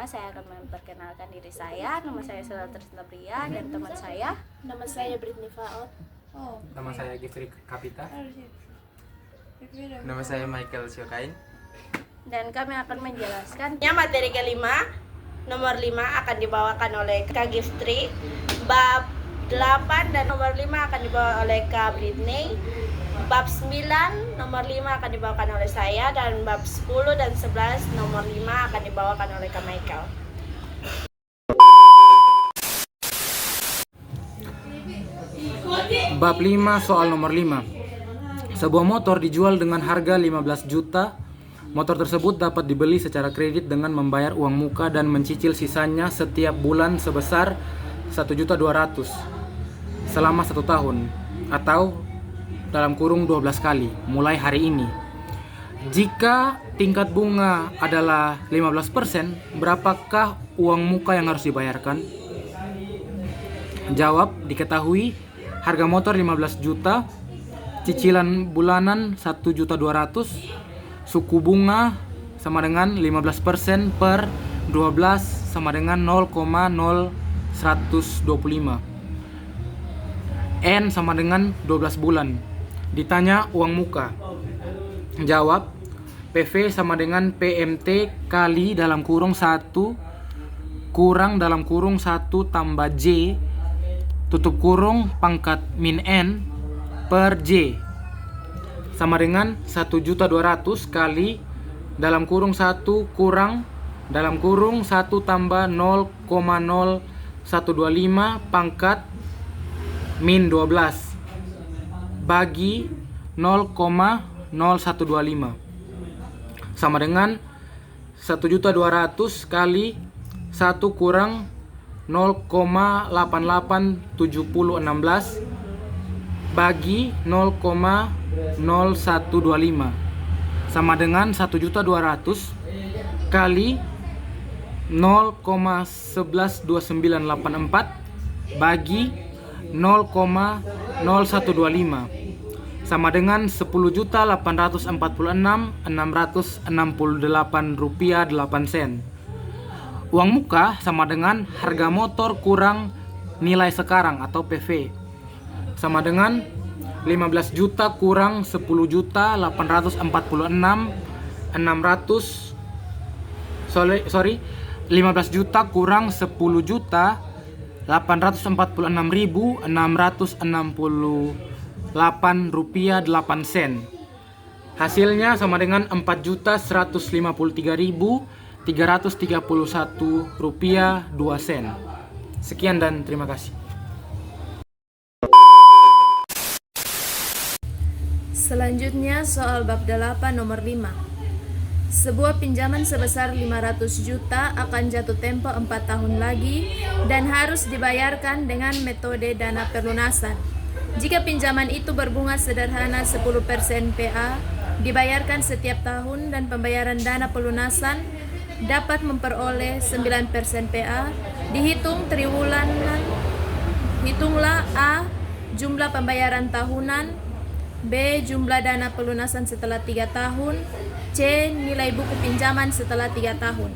saya akan memperkenalkan diri saya. Nama saya Sela Trisna Pria dan teman saya. Nama saya Britney Faot. Nama saya Gifri Kapita. Nama saya Michael Siokain. Dan kami akan menjelaskan Materi kelima, nomor 5 akan dibawakan oleh Kak Giftri. Bab 8 dan nomor 5 akan dibawa oleh Kak Britney. Bab 9 nomor 5 akan dibawakan oleh saya, dan bab 10 dan 11 nomor 5 akan dibawakan oleh Kak Michael. Bab 5 soal nomor 5. Sebuah motor dijual dengan harga 15 juta. Motor tersebut dapat dibeli secara kredit dengan membayar uang muka dan mencicil sisanya setiap bulan sebesar 1.200.000 selama 1 tahun atau dalam kurung 12 kali mulai hari ini. Jika tingkat bunga adalah 15%, berapakah uang muka yang harus dibayarkan? Jawab: diketahui harga motor 15 juta, cicilan bulanan 1.200.000, suku bunga sama dengan 15% per 12 sama dengan 0,0125. N sama dengan 12 bulan. Ditanya uang muka. Jawab: PV sama dengan PMT kali dalam kurung 1 kurang dalam kurung 1 tambah J tutup kurung pangkat min N per J sama dengan 1.200.000 kali dalam kurung 1 kurang dalam kurung 1 tambah 0,0125 pangkat min 12 bagi 0,0125 sama dengan 1.200.000 kali 1 kurang 0,887016 bagi 0,0125 sama dengan 1.200.000 kali 0,112984 bagi 0,0125 sama dengan 10.846.668 rupiah 8 sen. Uang muka sama dengan harga motor kurang nilai sekarang atau PV sama dengan 15 juta kurang 10.846.600 15 juta kurang 10.846.668 rupiah 8 sen. Hasilnya sama dengan 4.153.331 rupiah 2 sen. Sekian dan terima kasih. Selanjutnya soal bab 8 nomor 5. Sebuah pinjaman sebesar 500 juta akan jatuh tempo 4 tahun lagi dan harus dibayarkan dengan metode dana pelunasan. Jika pinjaman itu berbunga sederhana 10% PA, dibayarkan setiap tahun dan pembayaran dana pelunasan dapat memperoleh 9% PA, dihitung triwulan. Hitunglah A. Jumlah pembayaran tahunan, B. Jumlah dana pelunasan setelah 3 tahun, C. Nilai buku pinjaman setelah 3 tahun.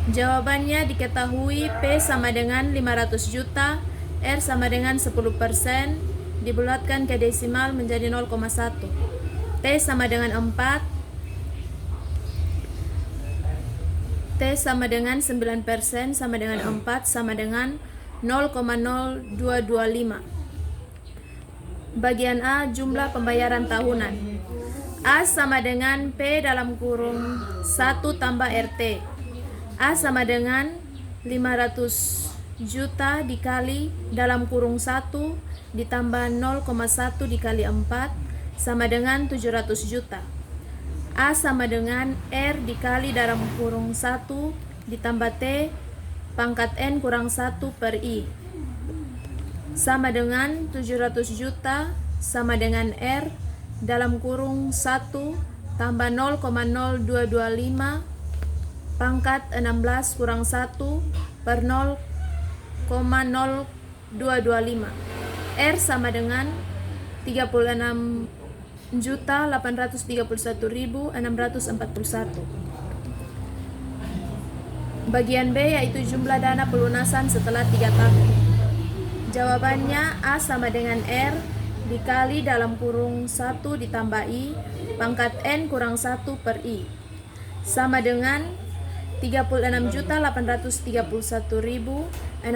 Jawabannya diketahui P sama dengan 500 juta, R sama dengan 10%, dibulatkan ke desimal menjadi 0,1. T sama dengan 4, T sama dengan 9% sama dengan 4 sama dengan 0,0225. Bagian A, jumlah pembayaran tahunan. A sama dengan P dalam kurung 1 tambah RT. A sama dengan 500 juta dikali dalam kurung 1 ditambah 0,1 dikali 4 sama dengan 700 juta. A sama dengan R dikali dalam kurung 1 ditambah T pangkat N kurang 1 per I sama dengan 700 juta sama dengan R dalam kurung 1 tambah 0,0225 pangkat 16 kurang 1 per 0,0225. R sama dengan 36.831.641. Bagian B yaitu jumlah dana pelunasan setelah 3 tahun. Jawabannya A sama dengan R dikali dalam kurung 1 ditambah I pangkat N kurang 1 per I sama dengan 36.831.641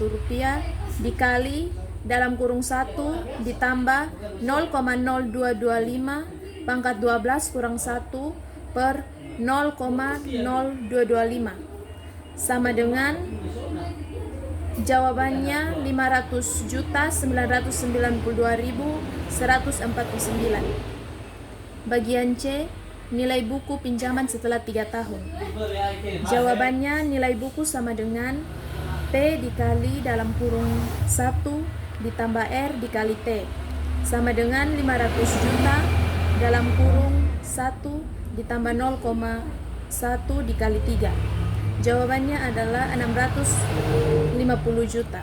rupiah dikali dalam kurung 1 ditambah 0,0225 pangkat 12 kurang 1 per 0,0225 sama dengan jawabannya 500.992.149. Bagian C, nilai buku pinjaman setelah 3 tahun. Jawabannya nilai buku sama dengan P dikali dalam kurung 1 ditambah R dikali T sama dengan 500 juta dalam kurung 1 ditambah 0,1 dikali 3. Jawabannya adalah 650 juta.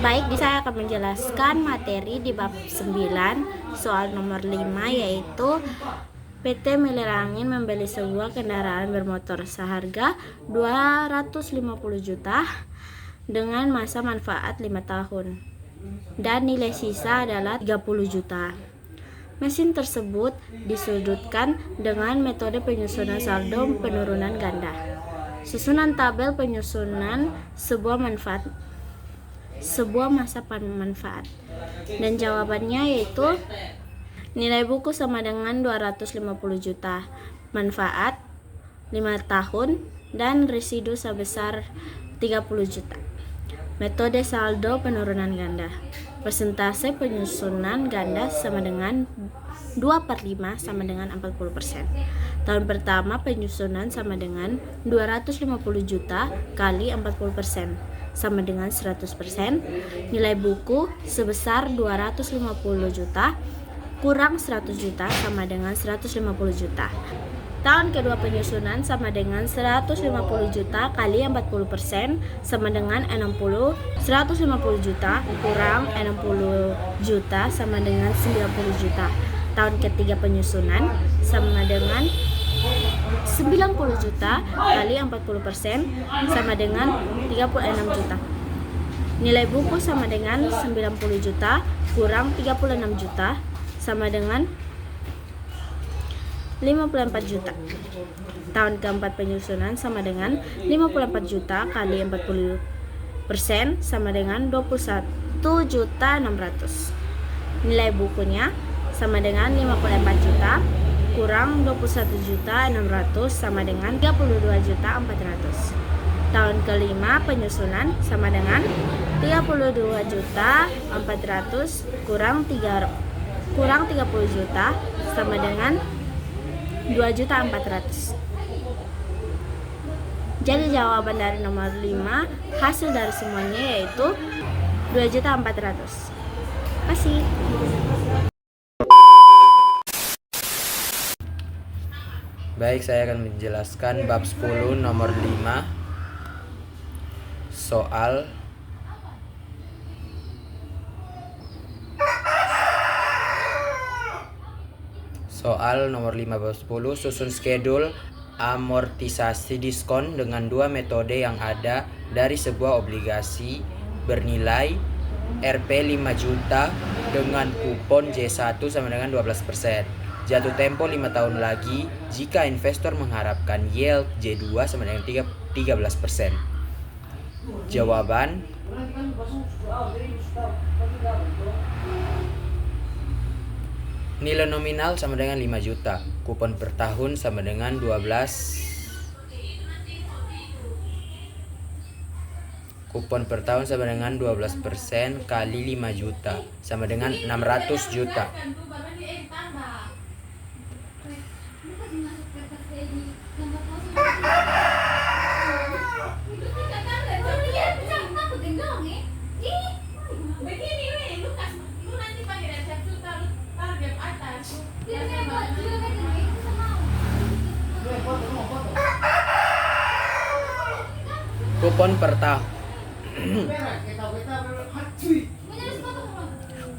Baik, saya akan menjelaskan materi di bab 9 soal nomor 5 yaitu PT Milir Angin membeli sebuah kendaraan bermotor seharga 250 juta dengan masa manfaat 5 tahun dan nilai sisa adalah 30 juta. Mesin tersebut disudutkan dengan metode penyusunan saldo penurunan ganda. Susunan tabel penyusunan sebuah masa manfaat. Dan jawabannya yaitu nilai buku sama dengan 250 juta, manfaat 5 tahun dan residu sebesar 30 juta. Metode saldo penurunan ganda. Persentase penyusunan ganda sama dengan 2/5 sama dengan 40%. Tahun pertama penyusunan sama dengan 250 juta kali 40% sama dengan 100%. Nilai buku sebesar 250 juta kurang 100 juta sama dengan 150 juta. Tahun kedua penyusunan sama dengan 150 juta kali 40% sama dengan 60. 150 juta kurang 60 juta sama dengan 90 juta. Tahun ketiga penyusunan sama dengan 90 juta kali 40% sama dengan 36 juta. Nilai buku sama dengan 90 juta kurang 36 juta sama dengan 54 juta. Tahun keempat penyusunan sama dengan 54 juta kali 40% sama dengan 21.600. Nilai bukunya sama dengan 54 juta kurang 21.600 sama dengan 32.400. Tahun kelima penyusunan sama dengan 32.400 kurang 30 juta sama dengan 2.400. Jadi jawaban dari nomor 5 hasil dari semuanya yaitu 2.400. Kasih. Baik, saya akan menjelaskan bab 10 nomor 5 soal nomor 5 bab 10, susun schedule amortisasi diskon dengan dua metode yang ada dari sebuah obligasi bernilai Rp 5 juta dengan kupon J1 sama dengan 12%. Jatuh tempo 5 tahun lagi jika investor mengharapkan yield J2 sama dengan 13%. Jawaban nilai nominal sama dengan 5 juta. Kupon per tahun sama dengan 12. Kupon per tahun sama dengan 12% kali 5 juta sama dengan 600 juta.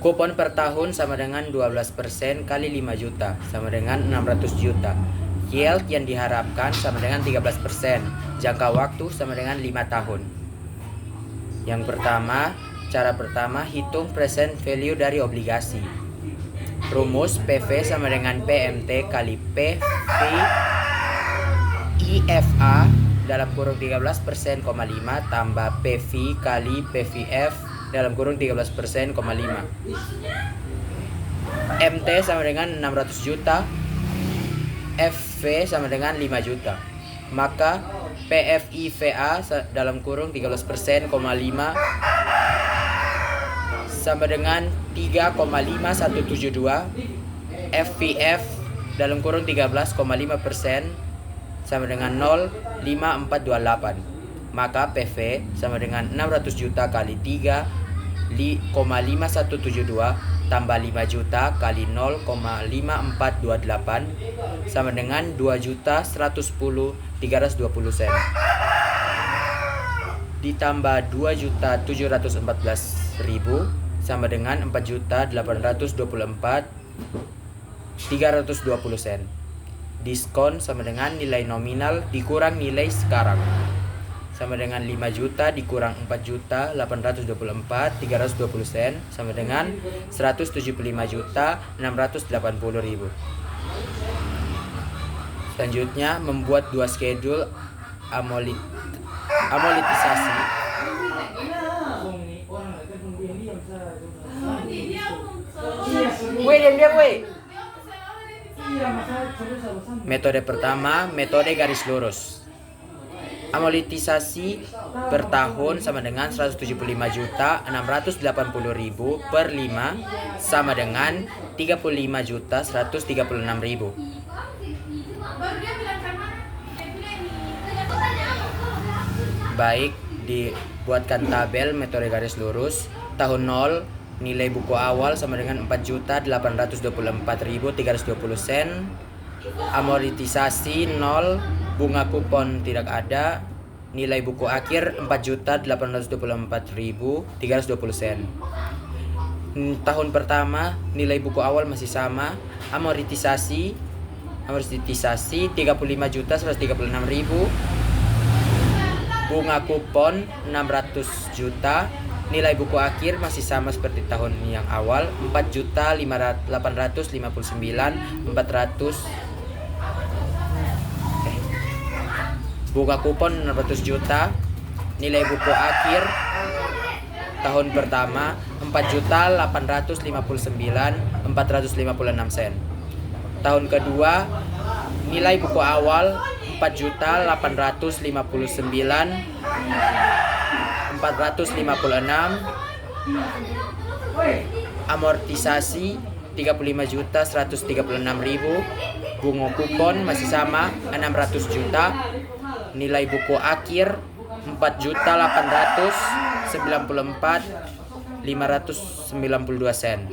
Kupon per tahun sama dengan 12% kali 5 juta sama dengan 600 juta. Yield yang diharapkan sama dengan 13%. Jangka waktu sama dengan 5 tahun. Yang pertama, cara pertama hitung present value dari obligasi. Rumus PV sama dengan PMT kali PV IFA dalam kurung 13%,5 tambah PV kali PVF dalam kurung 13%,5. MT sama dengan 600 juta, FV sama dengan 5 juta. Maka PFIVA dalam kurung 13%,5 sama dengan 3,5172. FVF dalam kurung 13,5% sama dengan 0,5428. Maka PV sama dengan 600 juta kali 3,5172 tambah 5 juta kali 0,5428 sama dengan 2.110.320 sen. Ditambah 2.714.000 sama dengan 4.824.320 sen. Diskon sama dengan nilai nominal dikurang nilai sekarang sama dengan 5 juta dikurang 4.824.320 sen sama dengan 175.680.000. Selanjutnya membuat 2 schedule amortisasi. Metode pertama, metode garis lurus. Amortisasi per tahun sama dengan 175.680.000 per 5 sama dengan 35.136.000. Baik, dibuatkan tabel metode garis lurus. Tahun 0 nilai buku awal sama dengan 4.824.320 sen. Amortisasi 0, bunga kupon tidak ada. Nilai buku akhir 4.824.320 sen. Tahun pertama nilai buku awal masih sama. Amortisasi 35.136.000. Bunga kupon 600 juta. Nilai buku akhir masih sama seperti tahun yang awal, 4.859.400. Bunga kupon 600 juta. Nilai buku akhir tahun pertama 4.859.456 sen. Tahun kedua nilai buku awal 4.859.456. Amortisasi 35.136.000. Bunga kupon masih sama 600 juta. Nilai buku akhir 4.894.592 sen.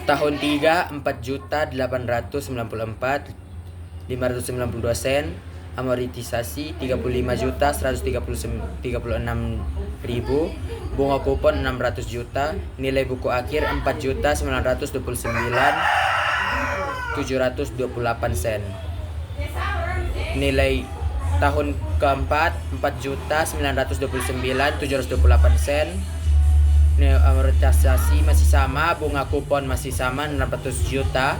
Tahun 3 4.894.592 sen. Amortisasi 35.136.000. Bunga kupon 600 juta. Nilai buku akhir 4.929.728 sen. Nilai tahun keempat 4.929.728 sen. Amortisasi masih sama, bunga kupon masih sama 600 juta.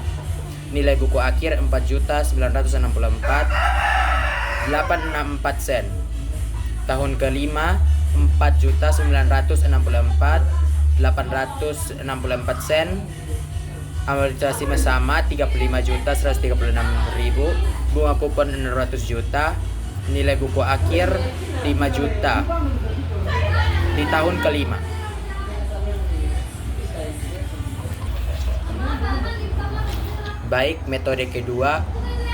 Nilai buku akhir 4.964.864 sen. Tahun kelima 4.964.864 sen. Amortisasi masih sama 35.136.000. Bunga kupon 600 juta. Nilai buku akhir 5 juta di tahun kelima. Baik, metode kedua,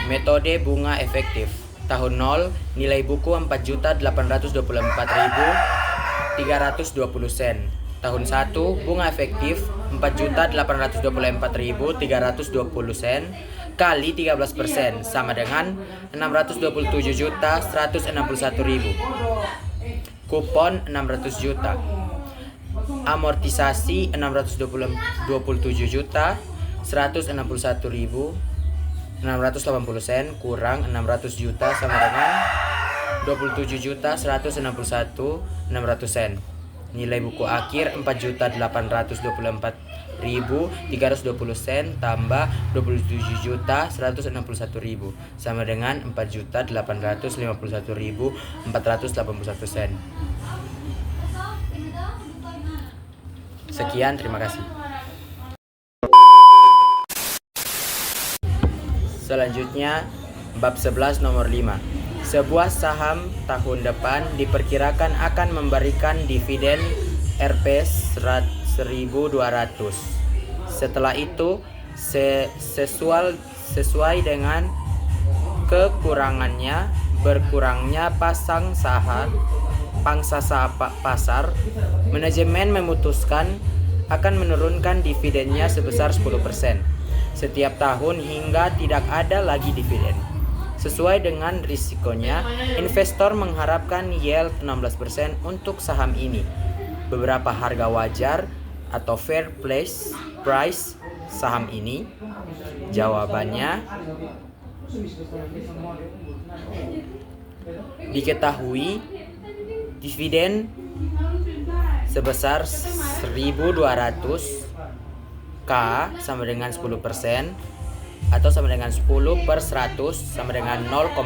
metode bunga efektif. Tahun 0, nilai buku 4.824.320 sen. Tahun 1, bunga efektif 4.824.320 sen kali 13% sama dengan 627.161.000. Kupon 600 juta. amortisasi 627 juta 161.680 sen kurang 600 juta sama dengan 27 juta 161.600 sen. Nilai buku akhir 4.824.320 sen tambah 27 juta 161.000 sama dengan 4.851.481 sen. Sekian, terima kasih. Selanjutnya, bab 11 nomor 5. Sebuah saham tahun depan diperkirakan akan memberikan dividen Rp1.200. Setelah itu, sesuai dengan kekurangannya, berkurangnya pangsa pasar, manajemen memutuskan akan menurunkan dividennya sebesar 10% setiap tahun hingga tidak ada lagi dividen. Sesuai dengan risikonya, investor mengharapkan yield 16% untuk saham ini. Beberapa harga wajar atau fair price saham ini? Jawabannya, diketahui dividen sebesar 1.200 K sama dengan 10% atau sama dengan 10 per 100 sama dengan 0,1.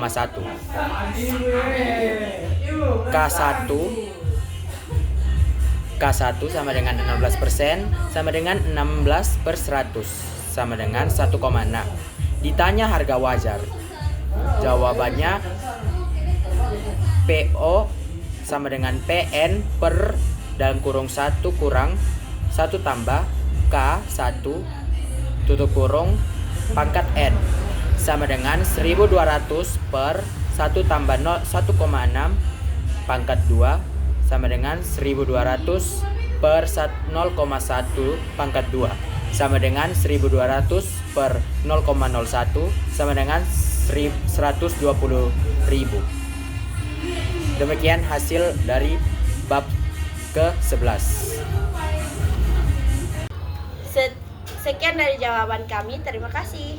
K1 sama dengan 16% sama dengan 16 per 100 sama dengan 1,6. Ditanya harga wajar. Jawabannya PO sama dengan PN per dalam kurung 1 kurang 1 tambah K1 tutup kurung pangkat N sama dengan 1.200 per 1 tambah 1,6 pangkat 2 sama dengan 1.200 per 0,1 pangkat 2 sama dengan 1.200 per 0,01 sama dengan 120.000. Demikian hasil dari bab ke-11. Sekian dari jawaban kami. Terima kasih.